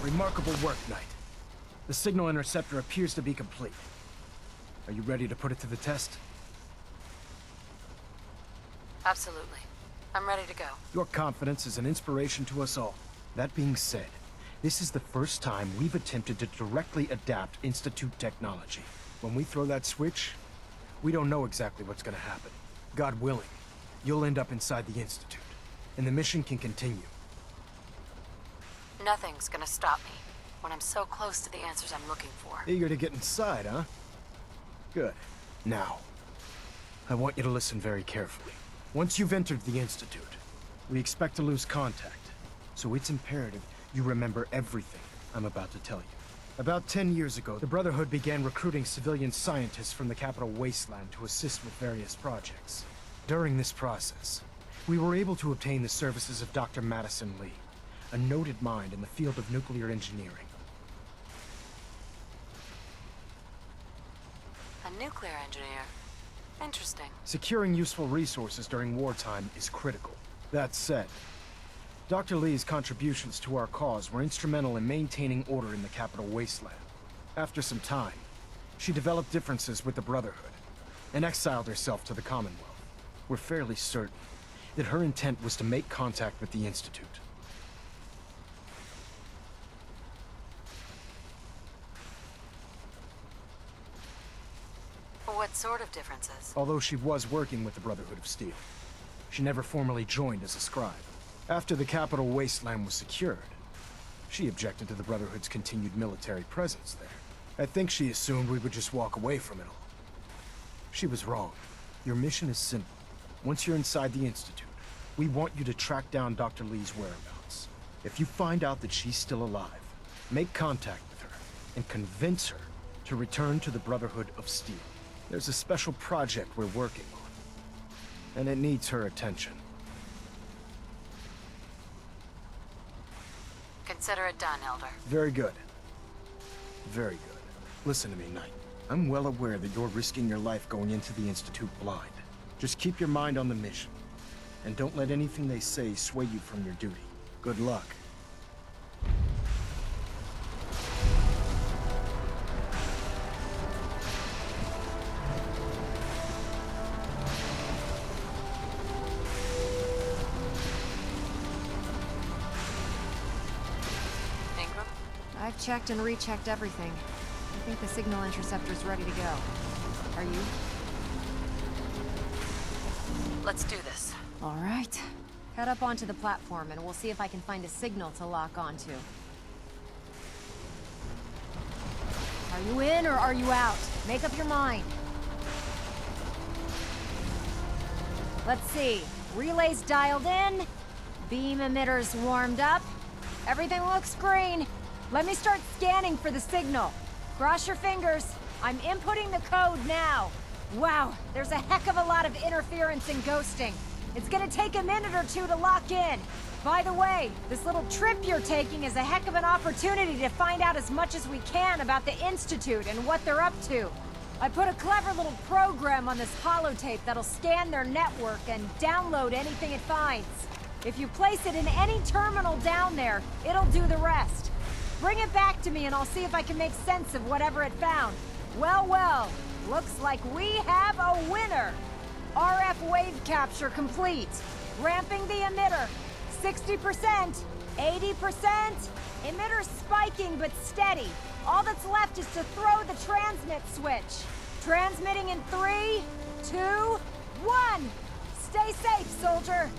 Remarkable work, Knight. The signal interceptor appears to be complete. Are you ready to put it to the test? Absolutely. I'm ready to go. Your confidence is an inspiration to us all. That being said, this is the first time we've attempted to directly adapt Institute technology. When we throw that switch, we don't know exactly what's gonna happen. God willing, you'll end up inside the Institute, and the mission can continue. Nothing's gonna stop me when I'm so close to the answers I'm looking for. Eager to get inside, huh? Good. Now, I want you to listen very carefully. Once you've entered the Institute, we expect to lose contact, so it's imperative you remember everything I'm about to tell you. About 10 years ago, the Brotherhood began recruiting civilian scientists from the capital wasteland to assist with various projects. During this process, we were able to obtain the services of Dr. Madison Lee, a noted mind in the field of nuclear engineering. A nuclear engineer. Interesting. Securing useful resources during wartime is critical. That said, Dr. Lee's contributions to our cause were instrumental in maintaining order in the capital wasteland. After some time, she developed differences with the Brotherhood and exiled herself to the Commonwealth. We're fairly certain that her intent was to make contact with the Institute. What sort of differences? Although she was working with the Brotherhood of Steel, she never formally joined as a scribe. After the capital wasteland was secured, she objected to the Brotherhood's continued military presence there. I think she assumed we would just walk away from it all. She was wrong. Your mission is simple. Once you're inside the Institute, we want you to track down Dr. Lee's whereabouts. If you find out that she's still alive, make contact with her and convince her to return to the Brotherhood of Steel. There's a special project we're working on, and it needs her attention. Consider it done, Elder. Very good. Very good. Listen to me, Knight. I'm well aware that you're risking your life going into the Institute blind. Just keep your mind on the mission, and don't let anything they say sway you from your duty. Good luck. I've checked and rechecked everything. I think the signal interceptor's ready to go. Are you? Let's do this. All right. Head up onto the platform and we'll see if I can find a signal to lock onto. Are you in or are you out? Make up your mind. Let's see. Relays dialed in. Beam emitters warmed up. Everything looks green. Let me start scanning for the signal. Cross your fingers. I'm inputting the code now. Wow, there's a heck of a lot of interference and ghosting. It's gonna take a minute or two to lock in. By the way, this little trip you're taking is a heck of an opportunity to find out as much as we can about the Institute and what they're up to. I put a clever little program on this holotape that'll scan their network and download anything it finds. If you place it in any terminal down there, it'll do the rest. Bring it back to me and I'll see if I can make sense of whatever it found. Well, looks like we have a winner. RF wave capture complete. Ramping the emitter. 60%, 80%. Emitter spiking but steady. All that's left is to throw the transmit switch. Transmitting in 3, 2, 1. Stay safe, soldier.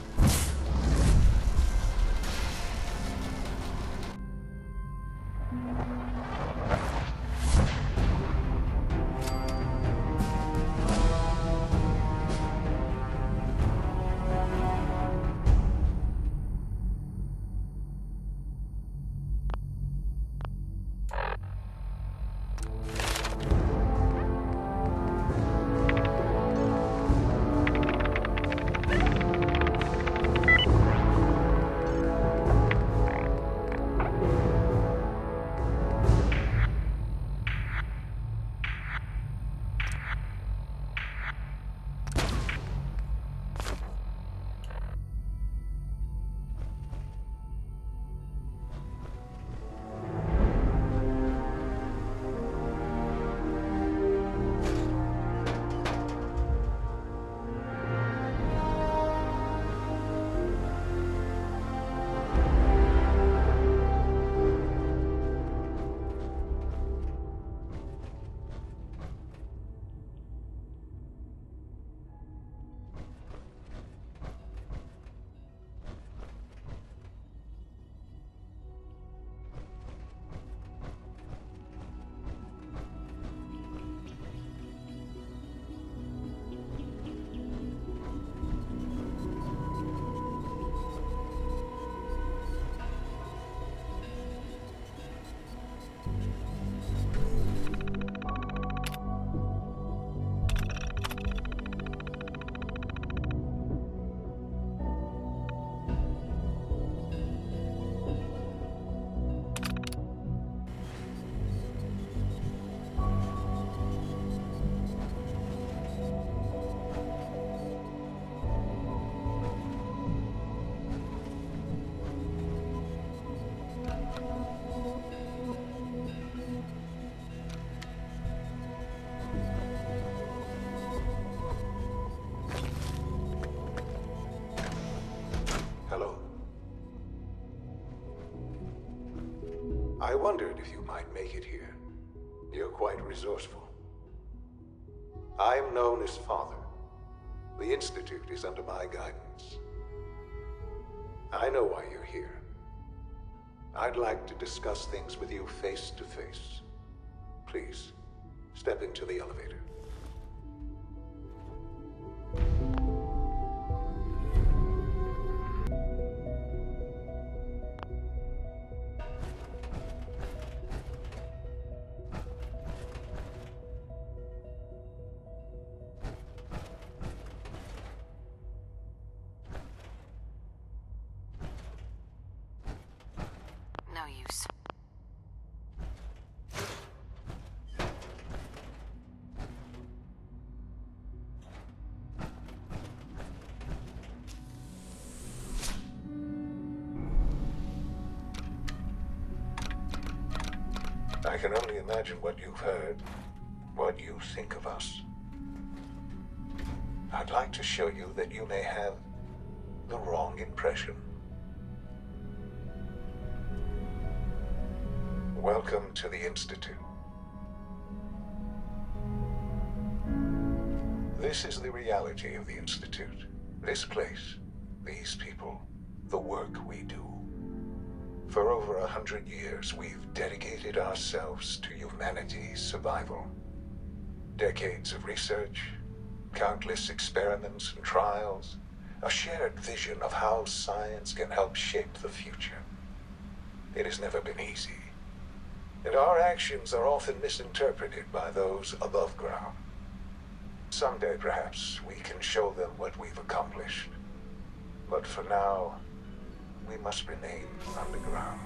I wondered if you might make it here. You're quite resourceful. I'm known as Father. The Institute is under my guidance. I know why you're here. I'd like to discuss things with you face to face. Please, step into the elevator. No use. I can only imagine what you've heard, what you think of us. I'd like to show you that you may have the wrong impression. Welcome to the Institute. This is the reality of the Institute. This place, these people, the work we do. For over 100 years, we've dedicated ourselves to humanity's survival. Decades of research, countless experiments and trials, a shared vision of how science can help shape the future. It has never been easy, and our actions are often misinterpreted by those above ground. Someday, perhaps, we can show them what we've accomplished. But for now, we must remain underground.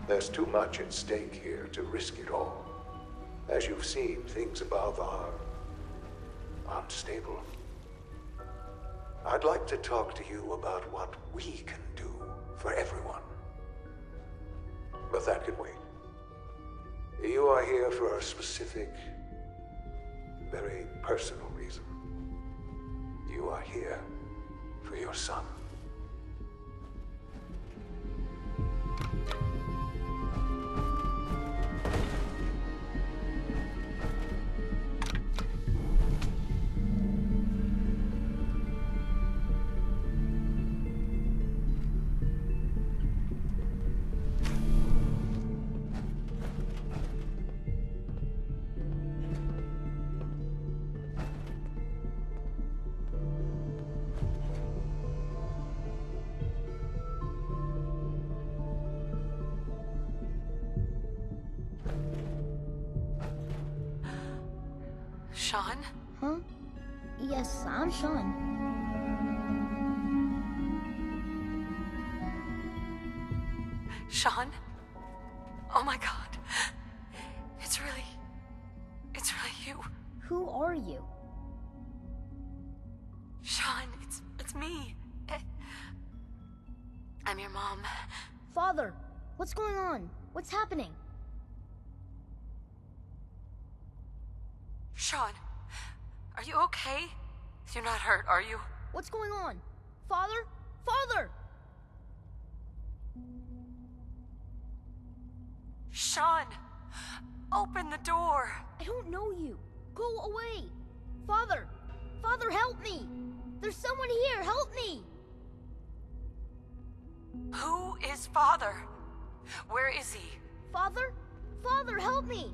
There's too much at stake here to risk it all. As you've seen, things above are unstable. I'd like to talk to you about what we can do for everyone. But that can wait. You are here for a specific, very personal reason. You are here for your son. Sean? Huh? Yes, I'm Sean. Sean? Oh my god. It's really you. Who are you? Sean, it's me. I'm your mom. Father, what's going on? What's happening? Sean, are you okay? You're not hurt, are you? What's going on? Father? Father! Sean, open the door. I don't know you. Go away. Father! Father, help me! There's someone here, help me! Who is Father? Where is he? Father? Father, help me!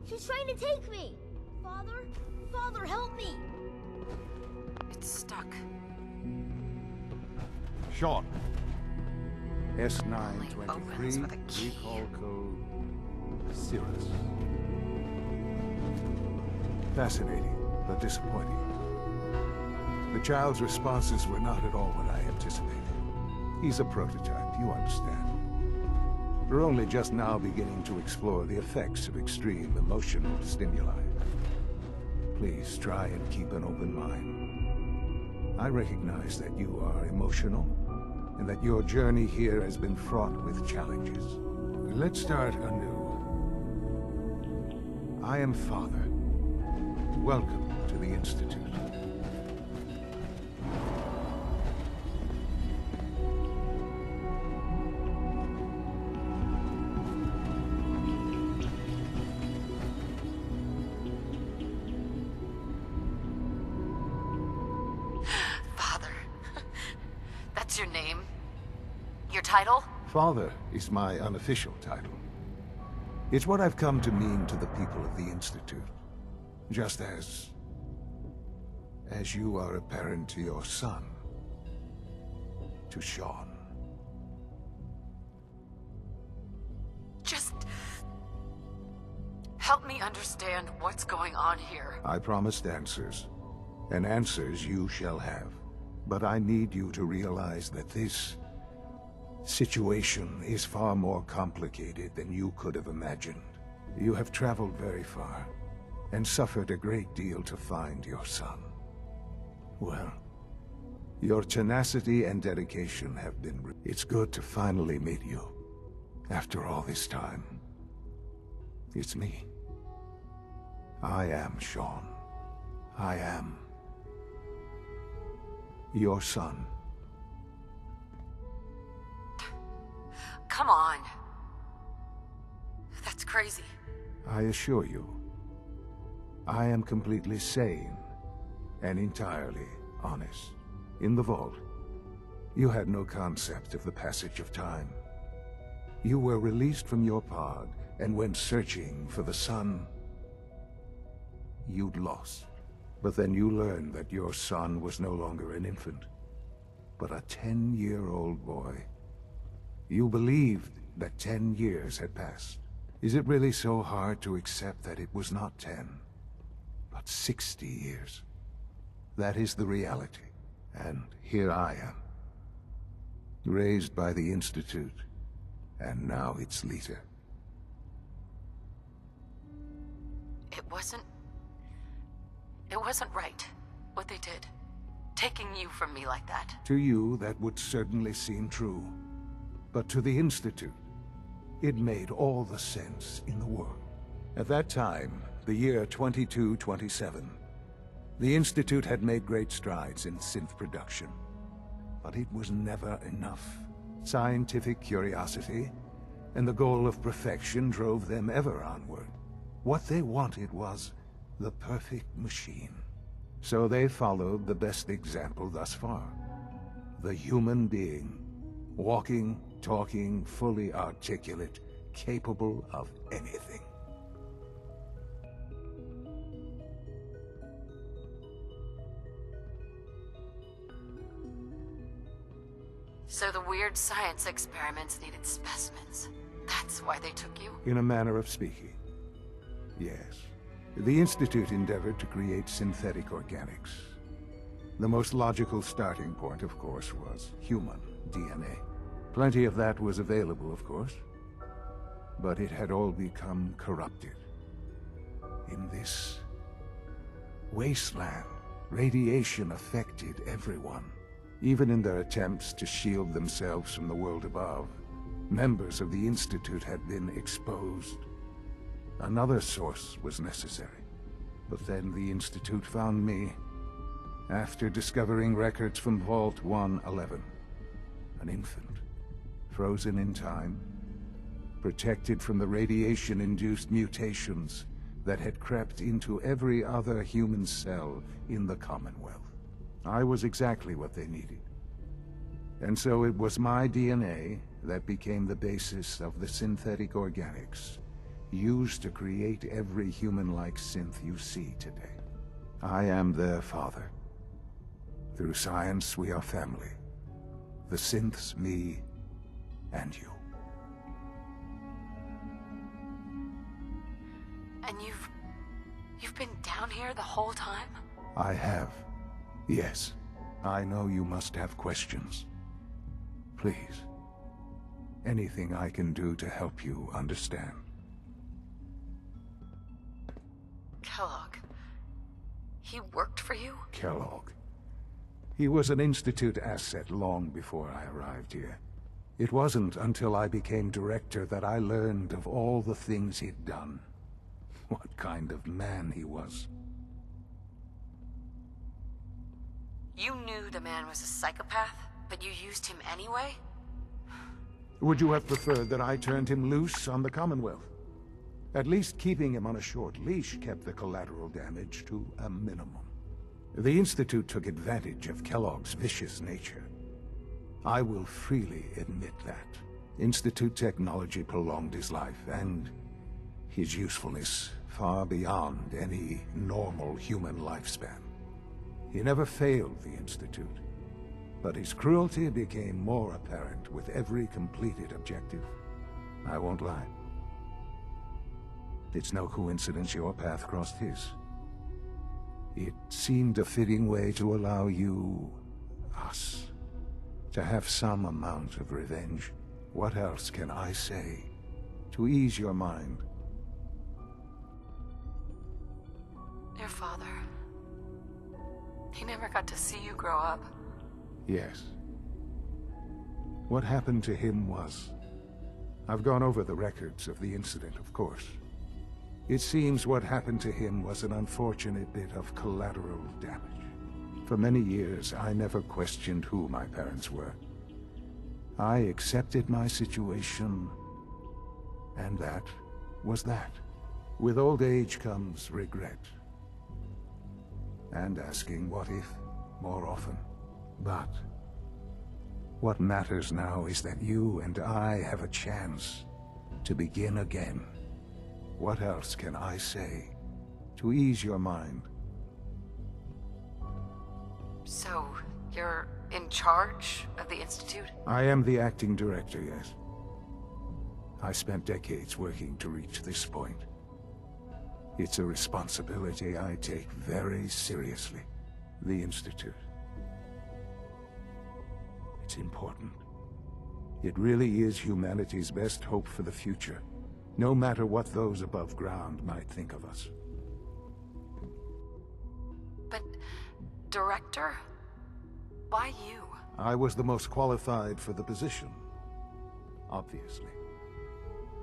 She's trying to take me! Father? Father, help me! It's stuck. Sean. Opens with a S923, key. recall code Cirrus. Fascinating, but disappointing. The child's responses were not at all what I anticipated. He's a prototype, you understand. We're only just now beginning to explore the effects of extreme emotional stimuli. Please try and keep an open mind. I recognize that you are emotional, and that your journey here has been fraught with challenges. Let's start anew. I am Father. Welcome to the Institute. What's your name? Your title? Father is my unofficial title. It's what I've come to mean to the people of the Institute. Just as you are a parent to your son. To Sean. Just... help me understand what's going on here. I promised answers, and answers you shall have. But I need you to realize that this situation is far more complicated than you could have imagined. You have traveled very far, and suffered a great deal to find your son. Well, your tenacity and dedication have been... It's good to finally meet you, after all this time. It's me. I am Sean. I am your son. Come on. That's crazy. I assure you, I am completely sane and entirely honest. In the vault, you had no concept of the passage of time. You were released from your pod and went searching for the son you'd lost. But then you learned that your son was no longer an infant, but a 10-year-old boy. You believed that 10 years had passed. Is it really so hard to accept that it was not 10, but 60 years? That is the reality. And here I am, raised by the Institute, and now its leader. It wasn't right, what they did. Taking you from me like that. To you, that would certainly seem true. But to the Institute, it made all the sense in the world. At that time, the year 2227, the Institute had made great strides in synth production. But it was never enough. Scientific curiosity and the goal of perfection drove them ever onward. What they wanted was the perfect machine. So they followed the best example thus far. The human being. Walking, talking, fully articulate, capable of anything. So the weird science experiments needed specimens. That's why they took you? In a manner of speaking, yes. The Institute endeavored to create synthetic organics. The most logical starting point, of course, was human DNA. Plenty of that was available, of course. But it had all become corrupted. In this wasteland, radiation affected everyone. Even in their attempts to shield themselves from the world above, members of the Institute had been exposed. Another source was necessary. But then the Institute found me, after discovering records from Vault 111. An infant, frozen in time, protected from the radiation-induced mutations that had crept into every other human cell in the Commonwealth. I was exactly what they needed. And so it was my DNA that became the basis of the synthetic organics used to create every human-like synth you see today. I am their father. Through science, we are family. The synths, me, and you. And you've been down here the whole time? I have. Yes. I know you must have questions. Please. Anything I can do to help you understand. Kellogg. He worked for you? Kellogg. He was an Institute asset long before I arrived here. It wasn't until I became director that I learned of all the things he'd done. What kind of man he was. You knew the man was a psychopath, but you used him anyway? Would you have preferred that I turned him loose on the Commonwealth? At least keeping him on a short leash kept the collateral damage to a minimum. The Institute took advantage of Kellogg's vicious nature. I will freely admit that. Institute technology prolonged his life, and his usefulness far beyond any normal human lifespan. He never failed the Institute, but his cruelty became more apparent with every completed objective. I won't lie. It's no coincidence your path crossed his. It seemed a fitting way to allow you, us, to have some amount of revenge. What else can I say to ease your mind? Your father. He never got to see you grow up. Yes. What happened to him was... I've gone over the records of the incident, of course. It seems what happened to him was an unfortunate bit of collateral damage. For many years, I never questioned who my parents were. I accepted my situation, and that was that. With old age comes regret. And asking what if more often. But what matters now is that you and I have a chance to begin again. What else can I say to ease your mind? So, you're in charge of the Institute? I am the acting director, yes. I spent decades working to reach this point. It's a responsibility I take very seriously. The Institute. It's important. It really is humanity's best hope for the future, no matter what those above ground might think of us. But, Director? Why you? I was the most qualified for the position, obviously.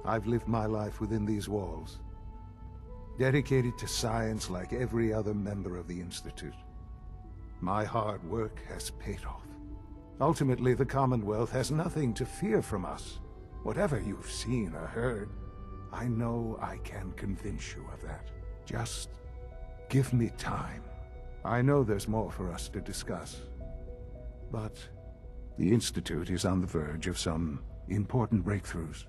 I've lived my life within these walls, dedicated to science like every other member of the Institute. My hard work has paid off. Ultimately, the Commonwealth has nothing to fear from us. Whatever you've seen or heard, I know I can convince you of that. Just give me time. I know there's more for us to discuss. But the Institute is on the verge of some important breakthroughs.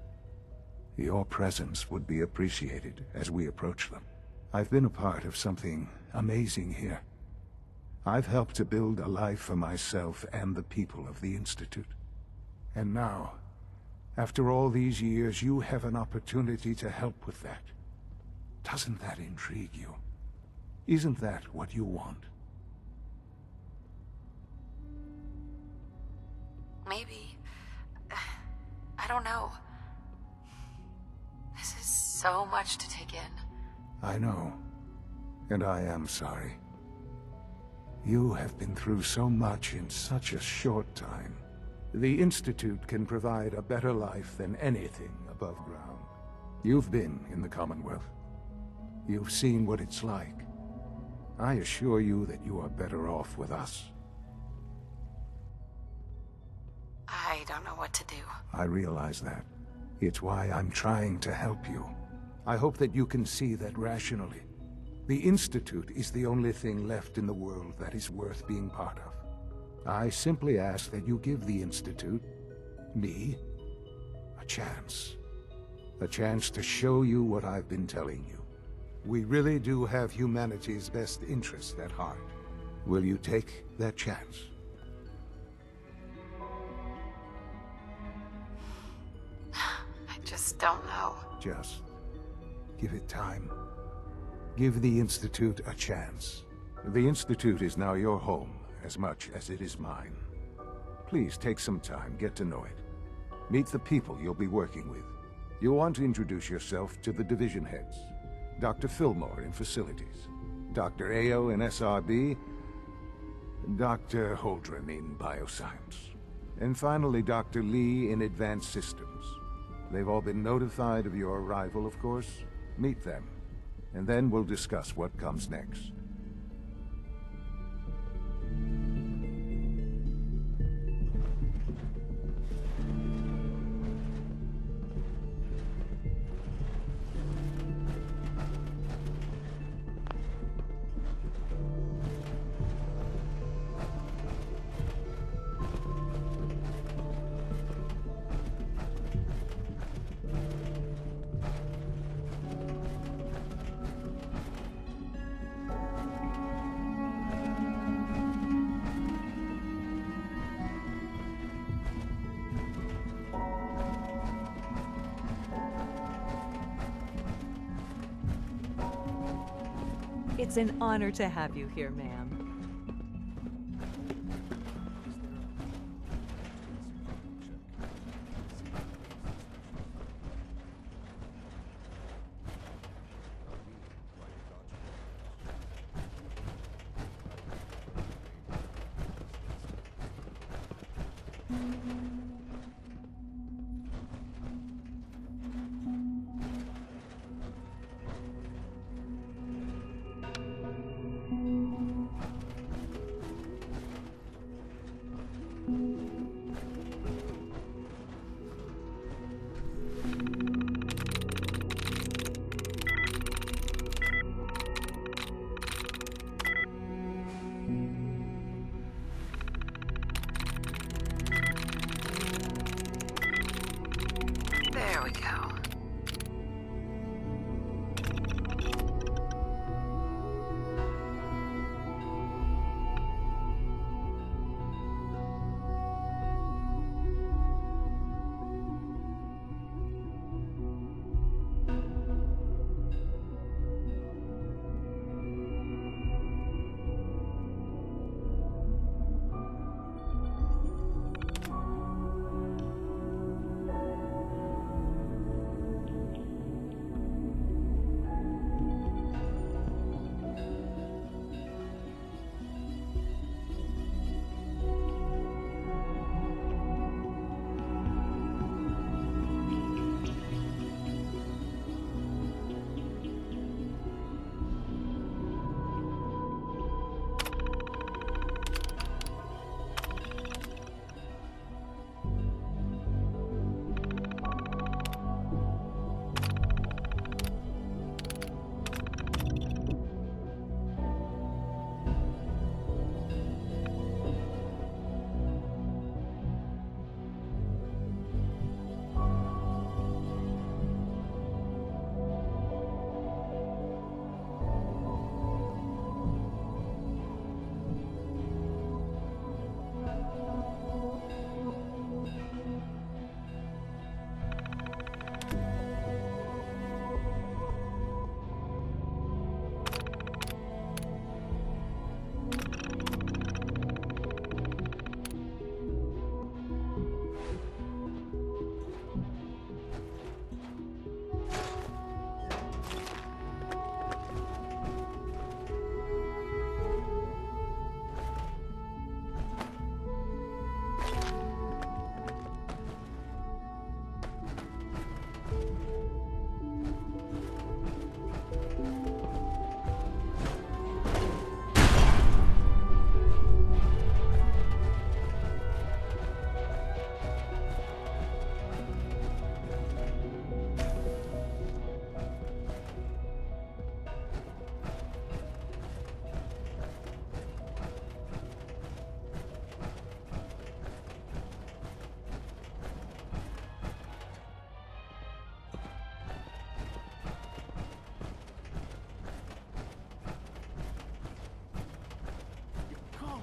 Your presence would be appreciated as we approach them. I've been a part of something amazing here. I've helped to build a life for myself and the people of the Institute. And now, after all these years, you have an opportunity to help with that. Doesn't that intrigue you? Isn't that what you want? Maybe. I don't know. This is so much to take in. I know. And I am sorry. You have been through so much in such a short time. The Institute can provide a better life than anything above ground. You've been in the Commonwealth. You've seen what it's like. I assure you that you are better off with us. I don't know what to do. I realize that. It's why I'm trying to help you. I hope that you can see that rationally. The Institute is the only thing left in the world that is worth being part of. I simply ask that you give the Institute, me, a chance. A chance to show you what I've been telling you. We really do have humanity's best interest at heart. Will you take that chance? I just don't know. Just give it time. Give the Institute a chance. The Institute is now your home, as much as it is mine. Please take some time, get to know it. Meet the people you'll be working with. You'll want to introduce yourself to the division heads. Dr. Fillmore in Facilities, Dr. Ayo in SRB, Dr. Holdren in Bioscience, and finally Dr. Lee in Advanced Systems. They've all been notified of your arrival, of course. Meet them, and then we'll discuss what comes next. It's an honor to have you here, ma'am. There we go.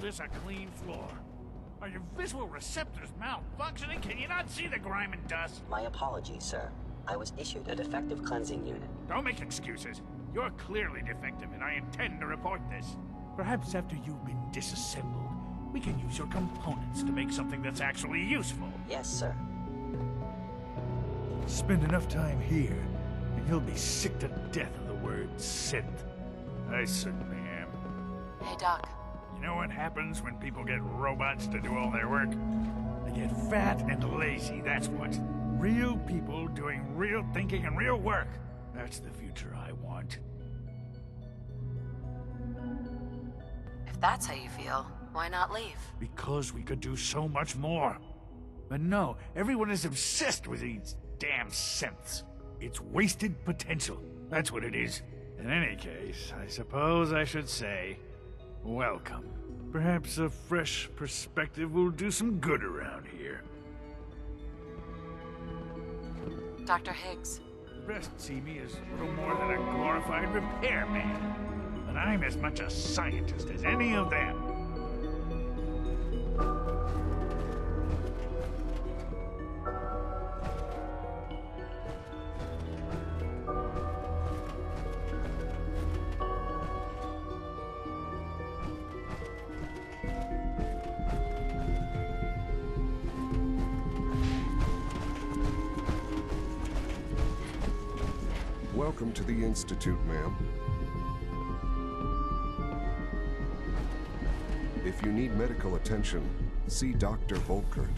This a clean floor? Are your visual receptors malfunctioning? Can you not see the grime and dust? My apologies, sir. I was issued a defective cleansing unit. Don't make excuses. You're clearly defective, and I intend to report this. Perhaps after you've been disassembled, we can use your components to make something that's actually useful. Yes, sir. Spend enough time here, and you'll be sick to death of the word synth. I certainly am. Hey, Doc. You know what happens when people get robots to do all their work? They get fat and lazy, that's what. Real people doing real thinking and real work. That's the future I want. If that's how you feel, why not leave? Because we could do so much more. But no, everyone is obsessed with these damn synths. It's wasted potential. That's what it is. In any case, I suppose I should say, welcome. Perhaps a fresh perspective will do some good around here. Dr. Higgs. The rest see me as little more than a glorified repairman. But I'm as much a scientist as any of them. Welcome to the Institute, ma'am. If you need medical attention, see Dr. Volkert.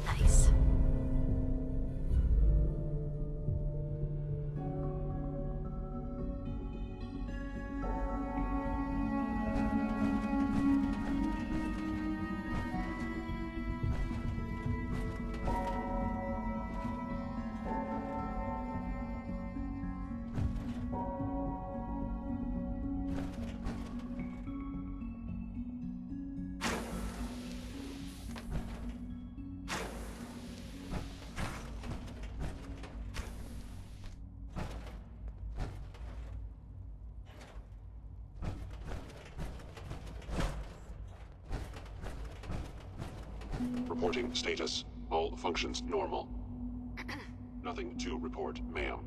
Nice. Reporting status. All functions normal. Nothing to report, ma'am.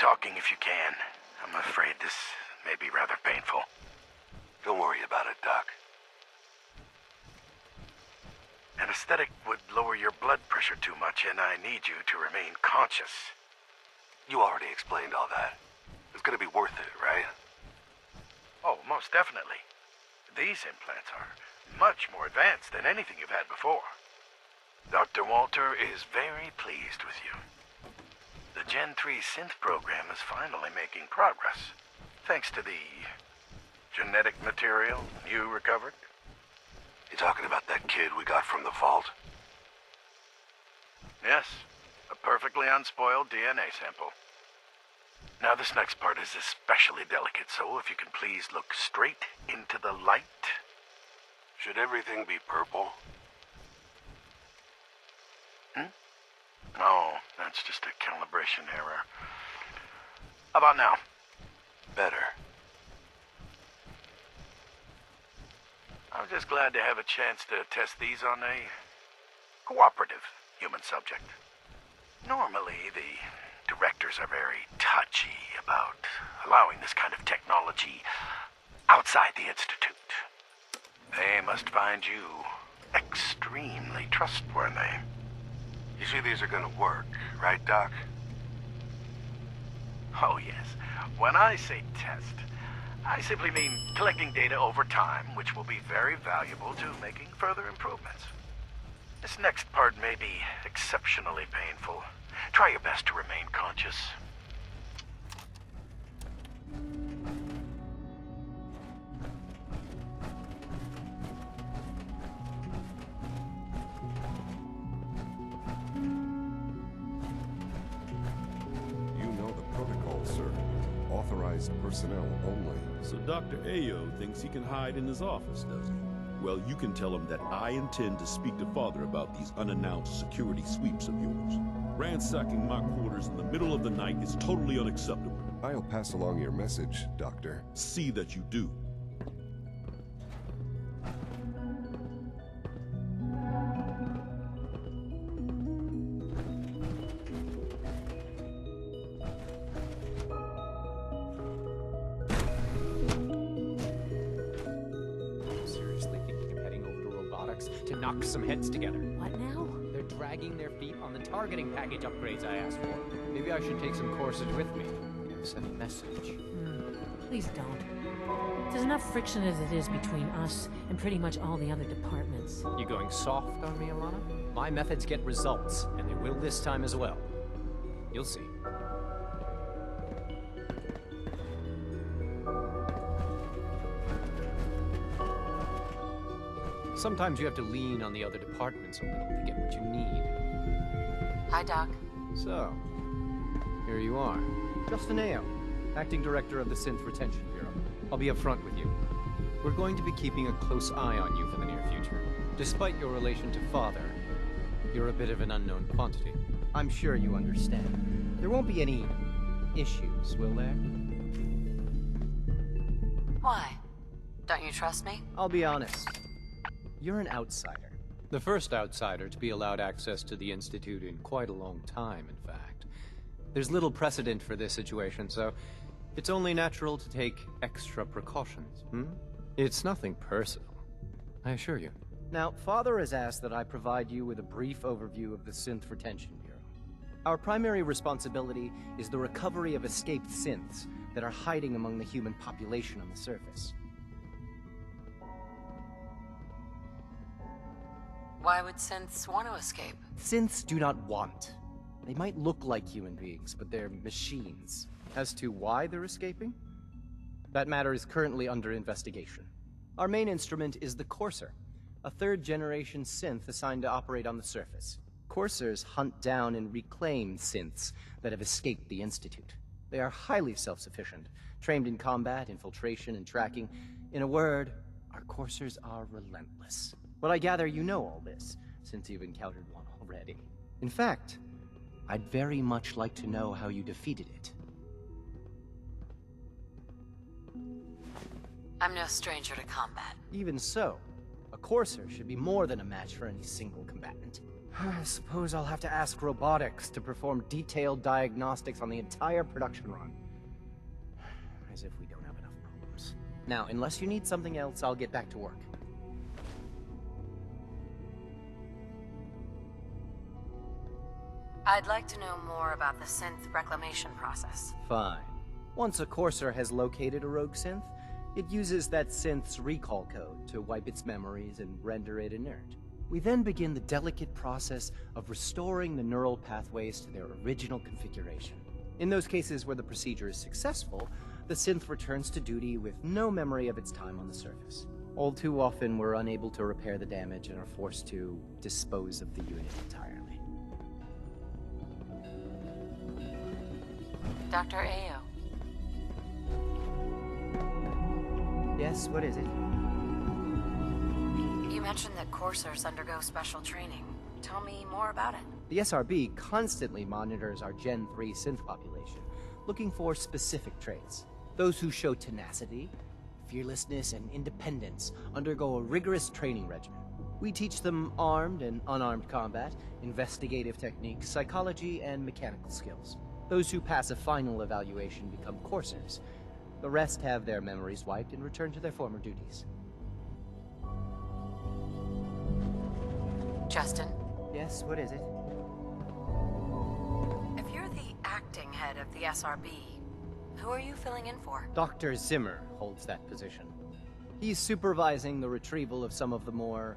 talking if you can. I'm afraid this may be rather painful. Don't worry about it, Doc. Anesthetic would lower your blood pressure too much, and I need you to remain conscious. You already explained all that. It's gonna be worth it, right? Oh, most definitely. These implants are much more advanced than anything you've had before. Dr. Walter is very pleased with you. The Gen 3 synth program is finally making progress, thanks to the genetic material you recovered. You talking about that kid we got from the vault? Yes, a perfectly unspoiled DNA sample. Now this next part is especially delicate, so if you can please look straight into the light. Should everything be purple? No, that's just a calibration error. How about now? Better. I'm just glad to have a chance to test these on a cooperative human subject. Normally, the directors are very touchy about allowing this kind of technology outside the Institute. They must find you extremely trustworthy. You see these are gonna work, right, Doc? Oh, yes. When I say test, I simply mean collecting data over time, which will be very valuable to making further improvements. This next part may be exceptionally painful. Try your best to remain conscious. You know the protocol, sir. Authorized personnel only. So Dr. Ayo thinks he can hide in his office, does he? Well, you can tell him that I intend to speak to Father about these unannounced security sweeps of yours. Ransacking my quarters in the middle of the night is totally unacceptable. I'll pass along your message, Doctor. See that you do. Seriously thinking of heading over to robotics to knock some heads together. What now? They're dragging their feet on the targeting package upgrades I asked for. Maybe I should take some courses with me. Send a message. Please don't. There's enough friction as it is between us and pretty much all the other departments. You going soft on me, Alana? My methods get results, and they will this time as well. You'll see. Sometimes you have to lean on the other departments a little to get what you need. Hi, Doc. So, here you are. Justin Ayo, Acting Director of the Synth Retention Bureau. I'll be upfront with you. We're going to be keeping a close eye on you for the near future. Despite your relation to Father, you're a bit of an unknown quantity. I'm sure you understand. There won't be any issues, will there? Why? Don't you trust me? I'll be honest. You're an outsider. The first outsider to be allowed access to the Institute in quite a long time, in fact. There's little precedent for this situation, so it's only natural to take extra precautions, It's nothing personal, I assure you. Now, Father has asked that I provide you with a brief overview of the Synth Retention Bureau. Our primary responsibility is the recovery of escaped synths that are hiding among the human population on the surface. Why would synths want to escape? Synths do not want. They might look like human beings, but they're machines. As to why they're escaping? That matter is currently under investigation. Our main instrument is the Courser, a third-generation synth assigned to operate on the surface. Coursers hunt down and reclaim synths that have escaped the Institute. They are highly self-sufficient, trained in combat, infiltration, and tracking. In a word, our Coursers are relentless. But I gather you know all this, since you've encountered one already. In fact, I'd very much like to know how you defeated it. I'm no stranger to combat. Even so, a Courser should be more than a match for any single combatant. I suppose I'll have to ask robotics to perform detailed diagnostics on the entire production run. As if we don't have enough problems. Now, unless you need something else, I'll get back to work. I'd like to know more about the synth reclamation process. Fine. Once a Courser has located a rogue synth, it uses that synth's recall code to wipe its memories and render it inert. We then begin the delicate process of restoring the neural pathways to their original configuration. In those cases where the procedure is successful, the synth returns to duty with no memory of its time on the surface. All too often, we're unable to repair the damage and are forced to dispose of the unit entirely. Dr. Ayo. Yes, what is it? You mentioned that coursers undergo special training. Tell me more about it. The SRB constantly monitors our Gen 3 synth population, looking for specific traits. Those who show tenacity, fearlessness, and independence undergo a rigorous training regimen. We teach them armed and unarmed combat, investigative techniques, psychology, and mechanical skills. Those who pass a final evaluation become coursers. The rest have their memories wiped and return to their former duties. Justin? Yes, what is it? If you're the acting head of the SRB, who are you filling in for? Dr. Zimmer holds that position. He's supervising the retrieval of some of the more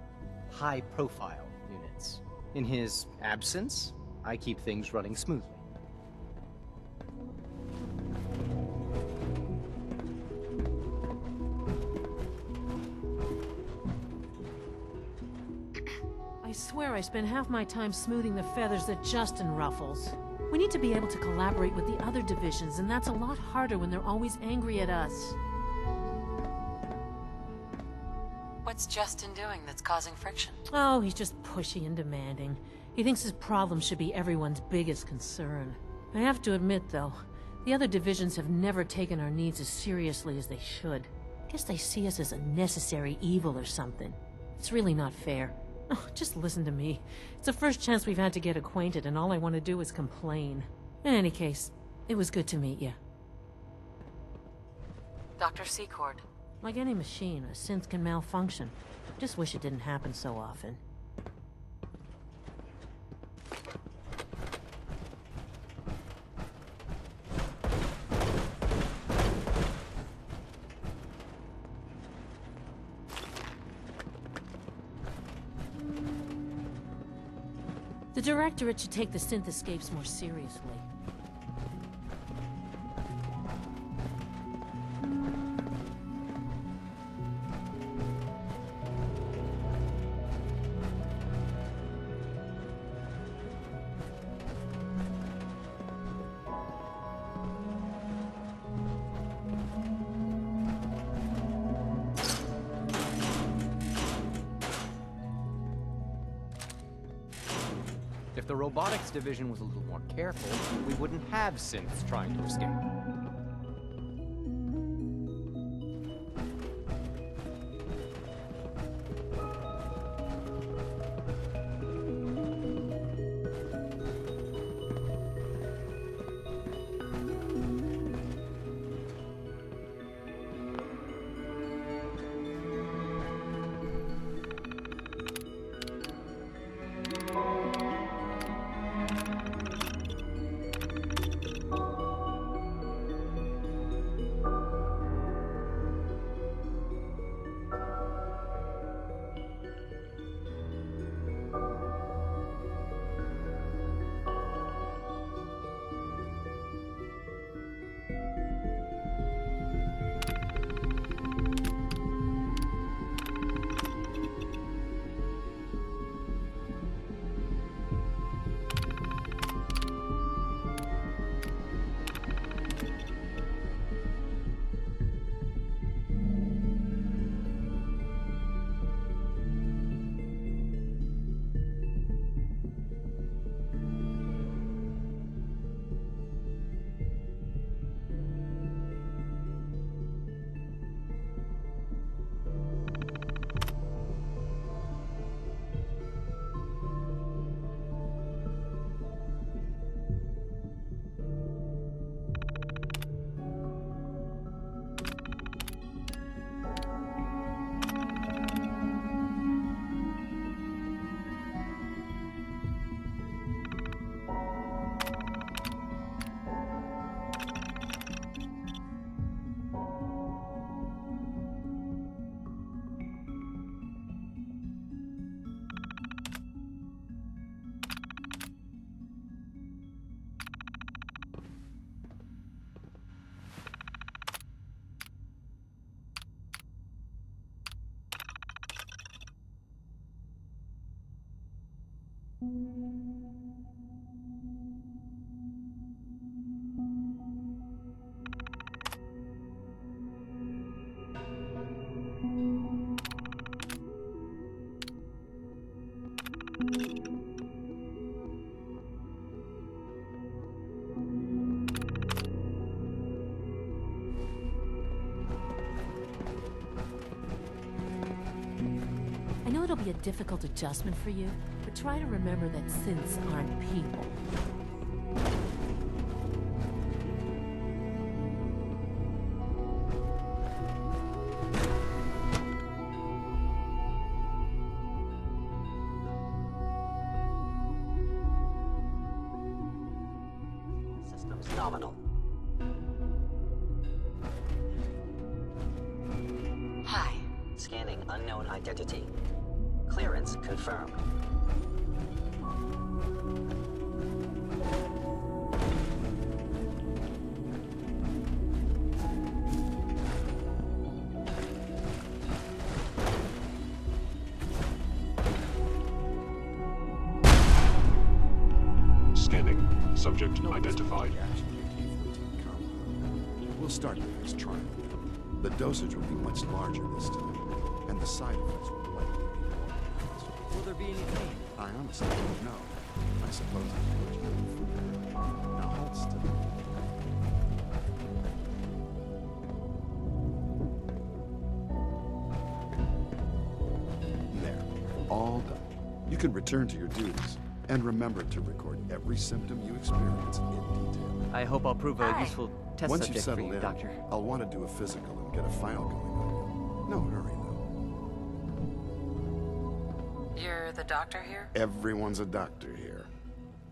high-profile units. In his absence, I keep things running smoothly. I swear I spend half my time smoothing the feathers that Justin ruffles. We need to be able to collaborate with the other divisions, and that's a lot harder when they're always angry at us. What's Justin doing that's causing friction? Oh, he's just pushy and demanding. He thinks his problem should be everyone's biggest concern. I have to admit, though, the other divisions have never taken our needs as seriously as they should. Guess they see us as a necessary evil or something. It's really not fair. Oh, just listen to me. It's the first chance we've had to get acquainted, and all I want to do is complain. In any case, it was good to meet you. Dr. Secord. Like any machine, a synth can malfunction. Just wish it didn't happen so often. The Directorate should take the synth escapes more seriously. If the robotics division was a little more careful, we wouldn't have synths trying to escape. I know it'll be a difficult adjustment for you, but try to remember that synths aren't people. Systems nominal. Hi. Scanning unknown identity. Clearance confirmed. Scanning. Subject identified. We'll start the next trial. The dosage will be much larger this time, and the side effects will likely be more pronounced. Will there be any pain? I honestly don't know. I suppose I told you. Now hold still. There. All done. You can return to your duties. And remember to record every symptom you experience in detail. I hope I'll prove a Hi. useful test Once you've subject for settled you, in, Doctor. I'll want to do a physical and get a file going on you. No hurry, though. You're the doctor here? Everyone's a doctor here.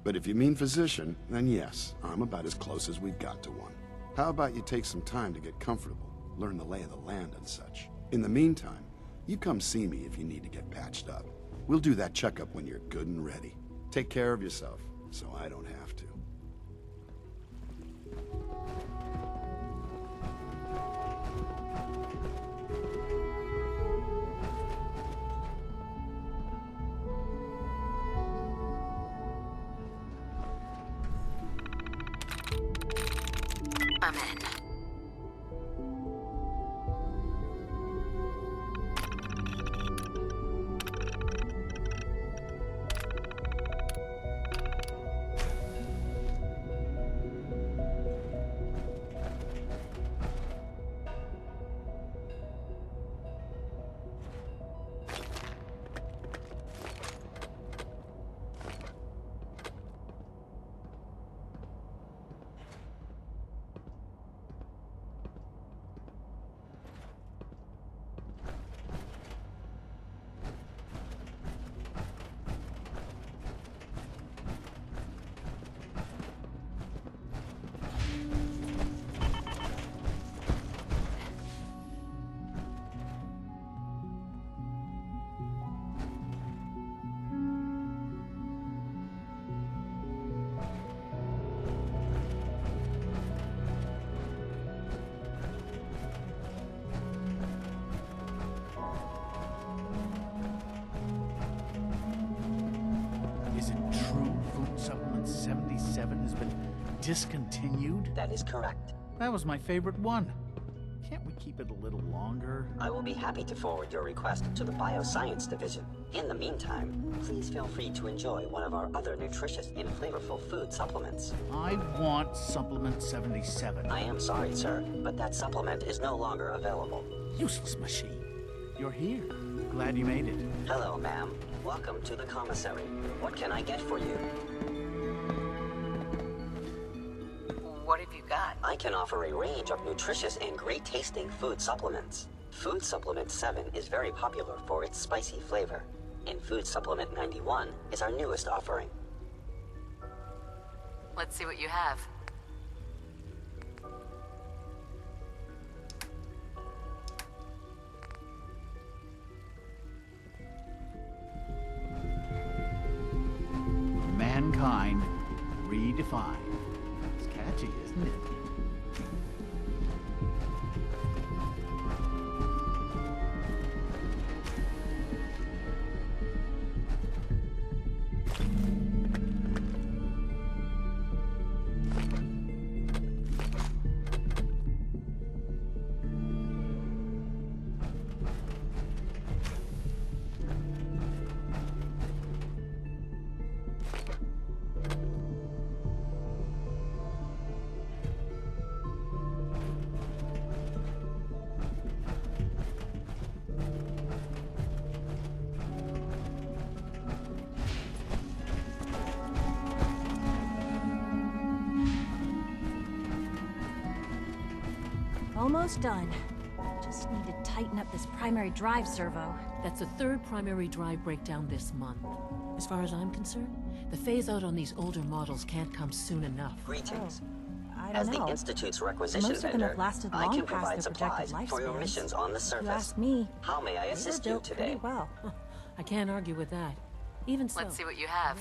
But if you mean physician, then yes, I'm about as close as we've got to one. How about you take some time to get comfortable, learn the lay of the land and such. In the meantime, you come see me if you need to get patched up. We'll do that checkup when you're good and ready. Take care of yourself, so I don't have to. I'm in. Is it true Food Supplement 77 has been discontinued? That is correct. That was my favorite one. Can't we keep it a little longer? I will be happy to forward your request to the Bioscience Division. In the meantime, please feel free to enjoy one of our other nutritious and flavorful food supplements. I want Supplement 77. I am sorry, sir, but that supplement is no longer available. Useless machine. You're here. Glad you made it. Hello, ma'am. Welcome to the commissary. What can I get for you? What have you got? I can offer a range of nutritious and great-tasting food supplements. Food Supplement 7 is very popular for its spicy flavor, and Food Supplement 91 is our newest offering. Let's see what you have. Mankind redefined. It's catchy, isn't it? Almost done. Just need to tighten up this primary drive servo. That's the third primary drive breakdown this month. As far as I'm concerned, the phase-out on these older models can't come soon enough. Greetings. I As don't know. the Institute's requisition Most of them vendor, have lasted I long can past provide their supplies projected for your lifespans. missions on the If surface. you ask me, How may I they were assist you built today? pretty well. I can't argue with that. Even so... Let's see what you have.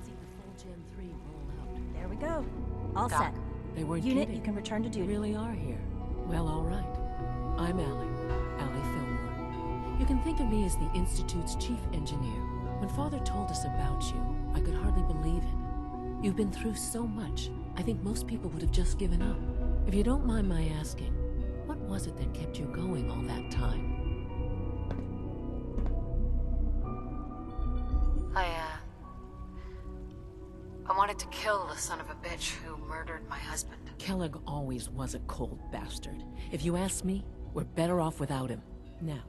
See the full Gen 3 roll out. There we go. All Doc. set. They weren't Unit, kidding. you can return to You duty. really are here. Well, all right. I'm Allie Fillmore. You can think of me as the Institute's chief engineer. When Father told us about you, I could hardly believe it. You've been through so much, I think most people would have just given up. If you don't mind my asking, what was it that kept you going all that time? I wanted to kill the son of a bitch who murdered my husband. Kellogg always was a cold bastard. If you ask me, we're better off without him. Now,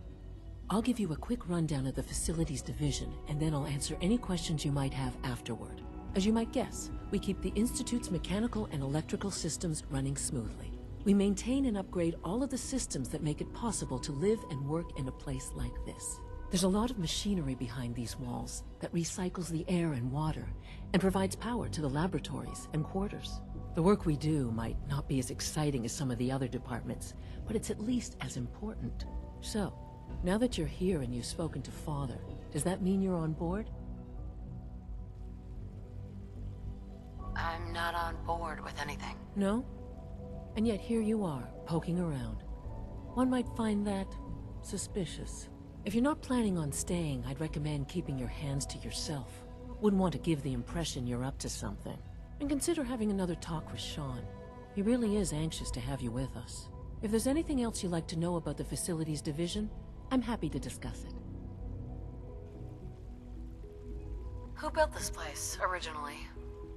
I'll give you a quick rundown of the Facilities Division, and then I'll answer any questions you might have afterward. As you might guess, we keep the Institute's mechanical and electrical systems running smoothly. We maintain and upgrade all of the systems that make it possible to live and work in a place like this. There's a lot of machinery behind these walls that recycles the air and water and provides power to the laboratories and quarters. The work we do might not be as exciting as some of the other departments, but it's at least as important. So, now that you're here and you've spoken to Father, does that mean you're on board? I'm not on board with anything. No? And yet here you are, poking around. One might find that suspicious. If you're not planning on staying, I'd recommend keeping your hands to yourself. Wouldn't want to give the impression you're up to something. And consider having another talk with Sean. He really is anxious to have you with us. If there's anything else you'd like to know about the Facilities Division, I'm happy to discuss it. Who built this place, originally?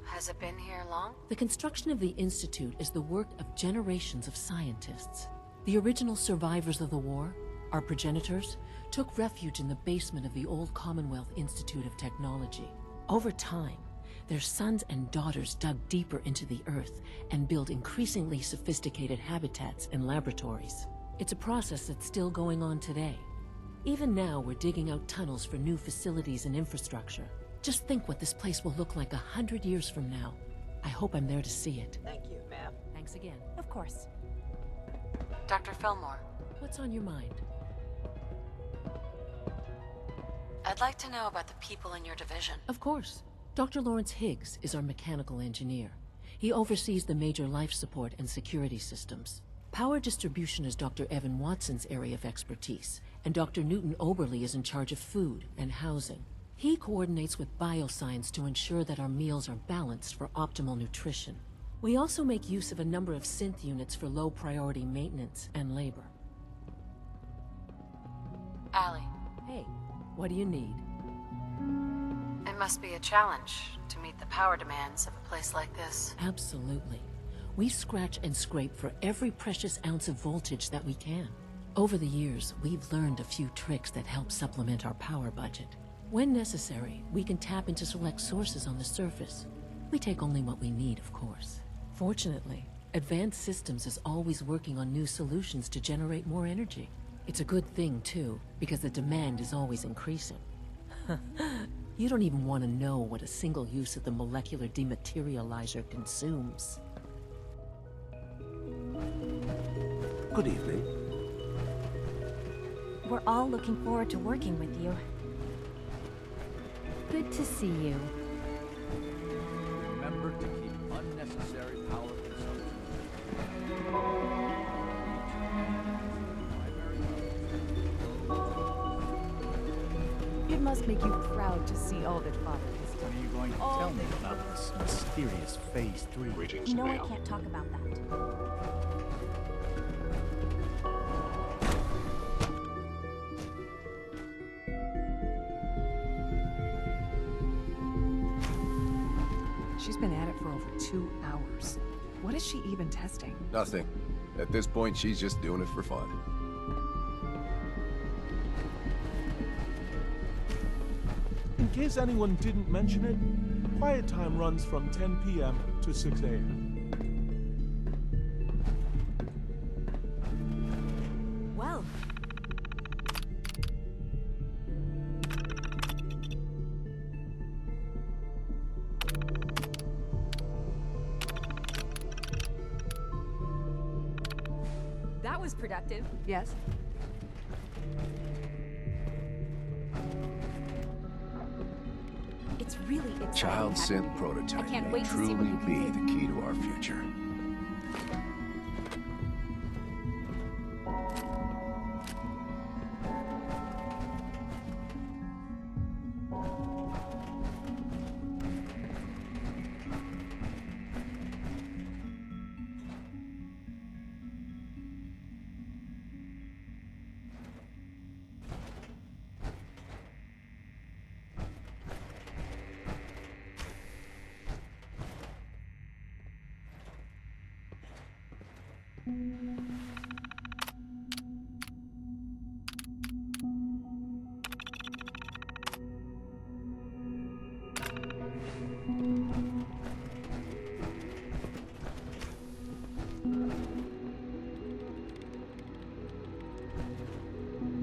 Has it been here long? The construction of the Institute is the work of generations of scientists. The original survivors of the war, our progenitors, took refuge in the basement of the old Commonwealth Institute of Technology. Over time, their sons and daughters dug deeper into the earth and built increasingly sophisticated habitats and laboratories. It's a process that's still going on today. Even now, we're digging out tunnels for new facilities and infrastructure. Just think what this place will look like 100 years from now. I hope I'm there to see it. Thank you, ma'am. Thanks again. Of course. Dr. Fillmore, What's on your mind? I'd like to know about the people in your division. Of course. Dr. Lawrence Higgs is our mechanical engineer. He oversees the major life support and security systems. Power distribution is Dr. Evan Watson's area of expertise, and Dr. Newton Oberly is in charge of food and housing. He coordinates with bioscience to ensure that our meals are balanced for optimal nutrition. We also make use of a number of synth units for low-priority maintenance and labor. Allie, Hey, what do you need? it must be a challenge to meet the power demands of a place like this. Absolutely. We scratch and scrape for every precious ounce of voltage that we can. Over the years, we've learned a few tricks that help supplement our power budget. When necessary, we can tap into select sources on the surface. We take only what we need, of course. Fortunately, Advanced Systems is always working on new solutions to generate more energy. It's a good thing, too, because the demand is always increasing. You don't even want to know what a single use of the molecular dematerializer consumes. Good evening. We're all looking forward to working with you. Good to see you. Remember to keep unnecessary power consumption. It must make you proud to see all that Father has When are you going to tell me about this mysterious Phase 3? Greetings, You know I ma'am. can't talk about that. She's been at it for over 2 hours. What is she even testing? Nothing. At this point, she's just doing it for fun. In case anyone didn't mention it, quiet time runs from 10 p.m. to 6 a.m. Well, that was productive. Yes? It's really exciting. Child having synth you. prototype I can't may wait to see truly what you can be do. the key to our future.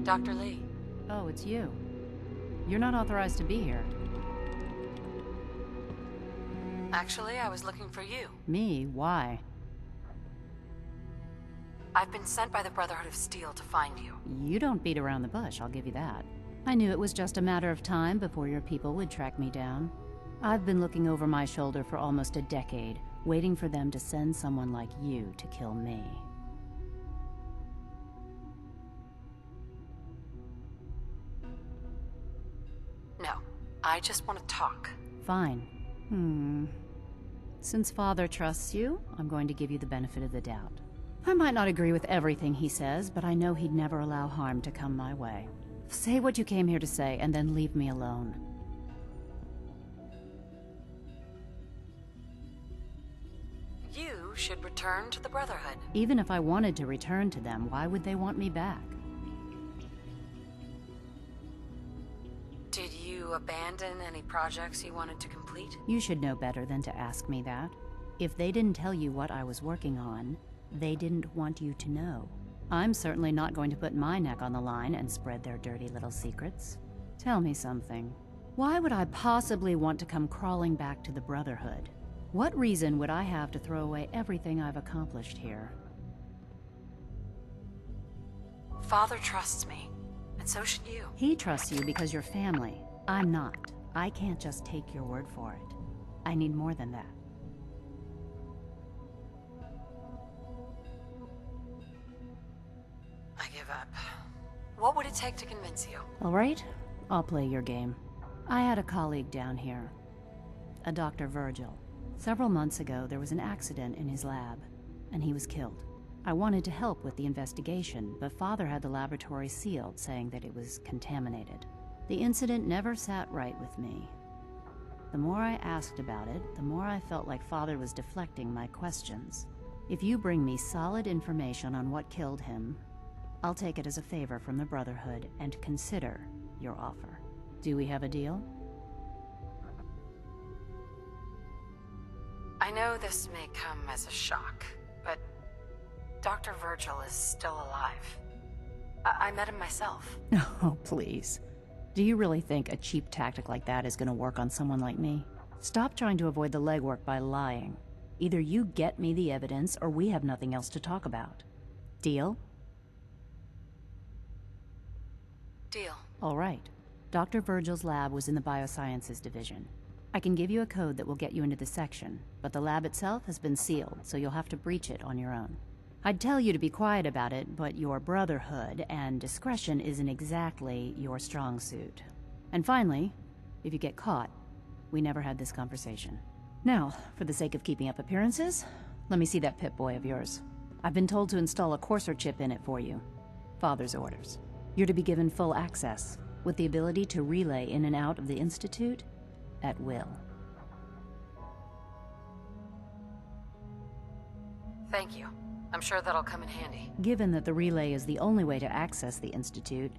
Dr. Lee. Oh, it's you. You're not authorized to be here. Actually, I was looking for you. Me? Why? I've been sent by the Brotherhood of Steel to find you. You don't beat around the bush, I'll give you that. I knew it was just a matter of time before your people would track me down. I've been looking over my shoulder for almost a decade, waiting for them to send someone like you to kill me. No, I just want to talk. Fine. Since Father trusts you, I'm going to give you the benefit of the doubt. I might not agree with everything he says, but I know he'd never allow harm to come my way. Say what you came here to say, and then leave me alone. You should return to the Brotherhood. Even if I wanted to return to them, why would they want me back? Did you abandon any projects you wanted to complete? You should know better than to ask me that. If they didn't tell you what I was working on, they didn't want you to know. I'm certainly not going to put my neck on the line and spread their dirty little secrets. Tell me something. Why would I possibly want to come crawling back to the Brotherhood? What reason would I have to throw away everything I've accomplished here? Father trusts me, and so should you. He trusts you because you're family. I'm not. I can't just take your word for it. I need more than that. I give up. What would it take to convince you? All right, I'll play your game. I had a colleague down here, a Dr. Virgil. Several months ago, there was an accident in his lab, and he was killed. I wanted to help with the investigation, but Father had the laboratory sealed, saying that it was contaminated. The incident never sat right with me. The more I asked about it, the more I felt like Father was deflecting my questions. If you bring me solid information on what killed him, I'll take it as a favor from the Brotherhood and consider your offer. Do we have a deal? I know this may come as a shock, but Dr. Virgil is still alive. I met him myself. Oh, please. Do you really think a cheap tactic like that is going to work on someone like me? Stop trying to avoid the legwork by lying. Either you get me the evidence, or we have nothing else to talk about. Deal? Deal. All right. Dr. Virgil's lab was in the Biosciences Division. I can give you a code that will get you into the section, but the lab itself has been sealed, so you'll have to breach it on your own. I'd tell you to be quiet about it, but your Brotherhood and discretion isn't exactly your strong suit. And finally, if you get caught, we never had this conversation. Now, for the sake of keeping up appearances, let me see that Pip-Boy of yours. I've been told to install a courser chip in it for you. Father's orders. You're to be given full access, with the ability to relay in and out of the Institute at will. Thank you. I'm sure that'll come in handy. Given that the relay is the only way to access the Institute,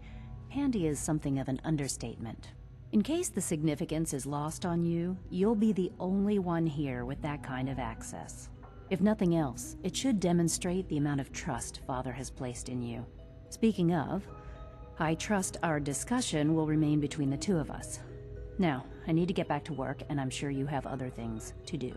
handy is something of an understatement. In case the significance is lost on you, you'll be the only one here with that kind of access. If nothing else, it should demonstrate the amount of trust Father has placed in you. Speaking of, I trust our discussion will remain between the two of us. Now, I need to get back to work, and I'm sure you have other things to do.